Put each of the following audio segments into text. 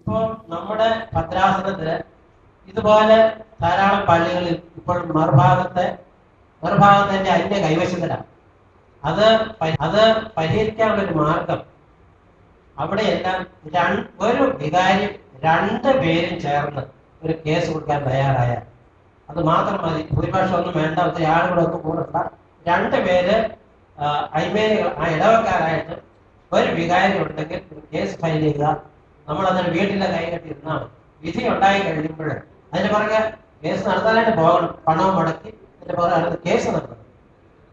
ഇപ്പോൾ നമ്മുടെ ഭദ്രാസനത്തില് ഇതുപോലെ ധാരാളം പള്ളികളിൽ ഇപ്പോൾ മറുഭാഗത്തെ അന്യ കൈവശത്തിലാണ്. അത് പരിഹരിക്കാനുള്ള ഒരു മാർഗം, അവിടെയെല്ലാം ഒരു വികാരിയും 2 പേരും ചേർന്ന് ഒരു കേസ് കൊടുക്കാൻ തയ്യാറായാൽ അത് മാത്രം മതി. ഭൂരിപക്ഷം ഒന്നും വേണ്ട, ഒത്തിരി ആളുകളൊന്നും കൂടണ്ട. 2 പേര് അയ്മേനികൾ, ആ ഇടവക്കാരായിട്ട് ഒരു വികാരി ഉണ്ടെങ്കിൽ ഒരു കേസ് ഫയൽ ചെയ്യുക. നമ്മളതിന് വീട്ടിലെ കൈ കെട്ടി ഇരുന്നാൽ മതി. വിധി ഉണ്ടായി കഴിയുമ്പോൾ അതിന് പുറകെ കേസ് നടത്താനായിട്ട് പോകണം. പണവും മുടക്കി അതിന്റെ പുറകെ അടുത്ത് കേസ് നടത്തണം.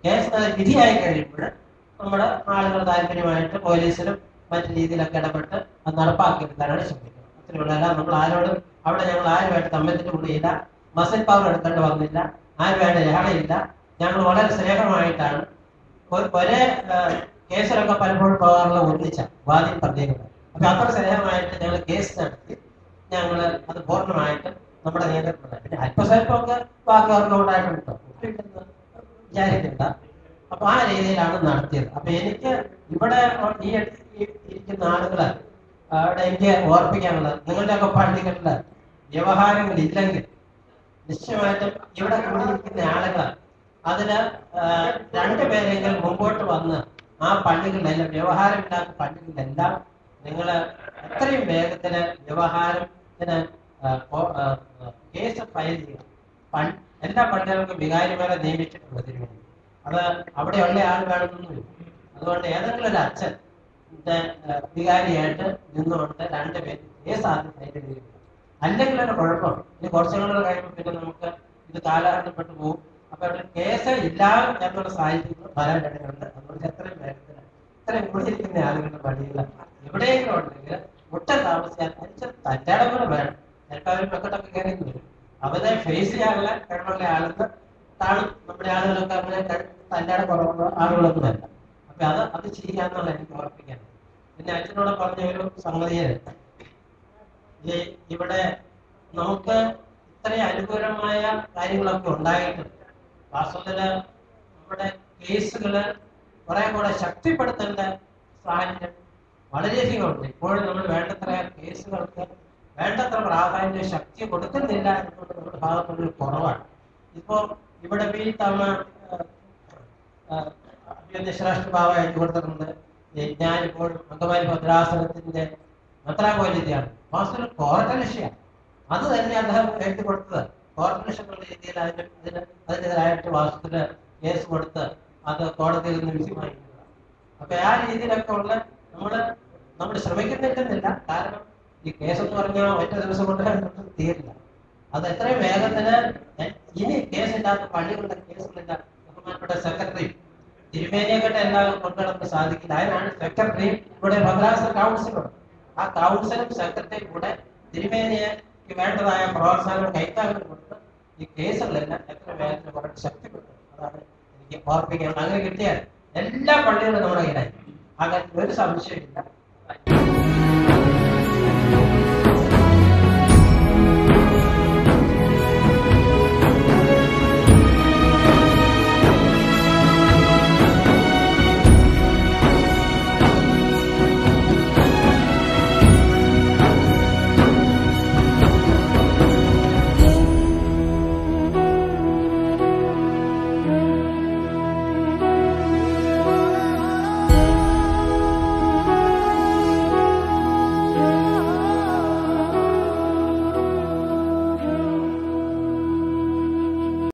കേസ് വിധിയായി കഴിയുമ്പോൾ നമ്മുടെ ആളുകൾ താല്പര്യമായിട്ട് പോലീസിലും മറ്റു രീതിയിലൊക്കെ ഇടപെട്ട് അത് നടപ്പാക്കിയെടുക്കാനാണ് ശ്രമിക്കുന്നത്. അത്രയുള്ള നമ്മൾ ആരോടും അവിടെ ഞങ്ങൾ ആരുമായിട്ട് തമ്മിൽ കൂടിയില്ല, മസിൽ പവർ എടുക്കേണ്ടി വന്നില്ല, ആരുമായിട്ട് ലഹളയില്ല. ഞങ്ങൾ വളരെ സ്നേഹമായിട്ടാണ് ഒരേ കേസിലൊക്കെ പലപ്പോഴും പോകാറുള്ള ഒന്നിച്ച വാദിയും പ്രത്യേകത. അപ്പൊ അത്ര സ്നേഹമായിട്ട് ഞങ്ങൾ കേസ് നടത്തി ഞങ്ങൾ അത് പൂർണ്ണമായിട്ട് നമ്മുടെ നിയന്ത്രണത്തിൽ. പിന്നെ അല്പസ്വല്പമൊക്കെ വാക്കുകളുണ്ടായിട്ടുണ്ട്, വിചാരിക്കണ്ട. അപ്പൊ ആ രീതിയിലാണ് നടത്തിയത്. അപ്പൊ എനിക്ക് ഇവിടെ ഈ ഇരിക്കുന്ന ആളുകള് അവിടെ എനിക്ക് ഓർപ്പിക്കാനുള്ളത്, നിങ്ങളുടെയൊക്കെ പള്ളികളില് വ്യവഹാരങ്ങളില്ലെങ്കിൽ നിശ്ചയമായിട്ടും ഇവിടെ കൂടിയിരിക്കുന്ന ആളുകൾ അതിന് 2 പേരെങ്കിലും മുമ്പോട്ട് വന്ന് ആ പള്ളികളിലെല്ലാം, വ്യവഹാരമില്ലാത്ത പള്ളികളിലെല്ലാം നിങ്ങൾ എത്രയും വേഗത്തിന് വ്യവഹാരത്തിന് കേസ് ഫയൽ ചെയ്യുക. എല്ലാ പള്ളികൾക്കും വികാരിമാരെ നിയമിച്ചിട്ടുണ്ട് തിരുവനന്തപുരം. അത് അവിടെയുള്ള ആൾ വേണമെന്നൊന്നുമില്ല. അതുകൊണ്ട് ഏതെങ്കിലും ഒരു അച്ഛൻ വികാരിയായിട്ട് നിന്നുകൊണ്ട് 2 പേര് കേസ് ആദ്യം ഫയൽ ചെയ്യുക. അല്ലെങ്കിൽ ഒരു കുഴപ്പം, ഇനി കുറച്ചുകൂടെ കഴിയുമ്പോൾ പിന്നെ നമുക്ക് ഇത് കാലഹരണപ്പെട്ടു പോകും. അപ്പൊ അവിടെ കേസ് ഇല്ല എന്നുള്ള സാഹചര്യങ്ങൾ വരാനിടയുണ്ട്. അതുകൊണ്ട് എത്രയും വേഗത്തിൽ ഇത്രയും കൂടിയിരിക്കുന്ന ആളുകളുടെ പള്ളികൾ എവിടെയെങ്കിലും ഉണ്ടെങ്കിൽ ഒട്ടും താമസിക്കാൻ തറ്റാടെ കൂടെ വേണം. എല്ലാവരും പെക്കട്ടൊക്കെ കയറി വരും. അവരെ ഫേസ് ചെയ്യാനുള്ള കഴിവുള്ള ആളുകൾ കാണും. നമ്മുടെ ആളുകളൊക്കെ അങ്ങനെ തറ്റാടെ കുറവുള്ള ആളുകളൊന്നും അല്ല. അപ്പൊ അത് ചെയ്യാന്നുള്ള എനിക്ക് ഓർപ്പിക്കാനുണ്ട്. പിന്നെ അച്ഛനോട് പറഞ്ഞ ഒരു സംഗതിയെ, ഇവിടെ നമുക്ക് ഇത്രയും അനുകൂലമായ കാര്യങ്ങളൊക്കെ ഉണ്ടായിട്ടുണ്ട്. വാസ്തവത്തില് നമ്മുടെ കേസുകള് കുറെ കൂടെ ശക്തിപ്പെടുത്തേണ്ട സാഹചര്യം വളരെയധികം ഉണ്ട്. ഇപ്പോഴും നമ്മൾ വേണ്ടത്ര കേസുകൾക്ക് വേണ്ടത്ര പ്രാധാന്യം ശക്തി കൊടുക്കുന്നില്ല എന്നുള്ളത് നമ്മുടെ ഭാഗത്തുള്ളൊരു കുറവാണ്. ഇപ്പോ ഇവിടെ ഈ തവണ അഭ്യന്തരശ്രേഷ്ഠ ഭാവമായിട്ട് കൊടുത്തിട്ടുണ്ട്. ഞാനിപ്പോൾ അങ്കമാലി ഭദ്രാസനത്തിന്റെ മെത്രാപോലീത്തയാണ്. വാസ്തവത്തിൽ കോർട്ടലക്ഷ്യമാണ്. അത് തന്നെ അദ്ദേഹം എഴുതി കൊടുത്തത്. കോർട്ടലക്ഷൻ എന്നുള്ള രീതിയിൽ അതിനെതിരായിട്ട് വാസ്തവത്തില് കേസ് കൊടുത്ത് അത് കോടതിയിൽ നിന്ന് വിധി വാങ്ങിക്കുന്നതാണ്. അപ്പൊ ആ രീതിയിലൊക്കെ ഉള്ള നമ്മൾ ശ്രമിക്കുന്നില്ലെന്നില്ല. കാരണം ഈ കേസ് എന്ന് പറഞ്ഞാൽ ഒറ്റ ദിവസം കൊണ്ട് തീരില്ല. അത് എത്രയും വേഗത്തിന് ഇനി കേസില്ലാത്ത പള്ളികളുടെ കേസുകളില്ല. ബഹുമാനപ്പെട്ട സെക്രട്ടറി തിരുമേനിയെക്കൊണ്ട് എല്ലാവരും കൊണ്ടുനടക്കാൻ സാധിക്കില്ല. അതിനാണ് സെക്രട്ടറി ഇവിടെ ഭദ്രാസന കൗൺസിലുണ്ട്. ആ കൗൺസിലും സെക്രട്ടറിയും കൂടെ തിരുമേനിയെ വേണ്ടതായ പ്രോത്സാഹനം കൈത്താങ്ങൽ കൊടുത്ത് ഈ കേസുകളെല്ലാം എത്ര വേഗത്തിൽ കുറെ ശക്തിപ്പെടുത്തും. അതാണ് എനിക്ക് ഓർപ്പിക്കുന്നത്. അങ്ങനെ കിട്ടിയാൽ എല്ലാ പള്ളികളും നമ്മുടെ കയ്യിലായി. അങ്ങനെ ഒരു സംശയമില്ല.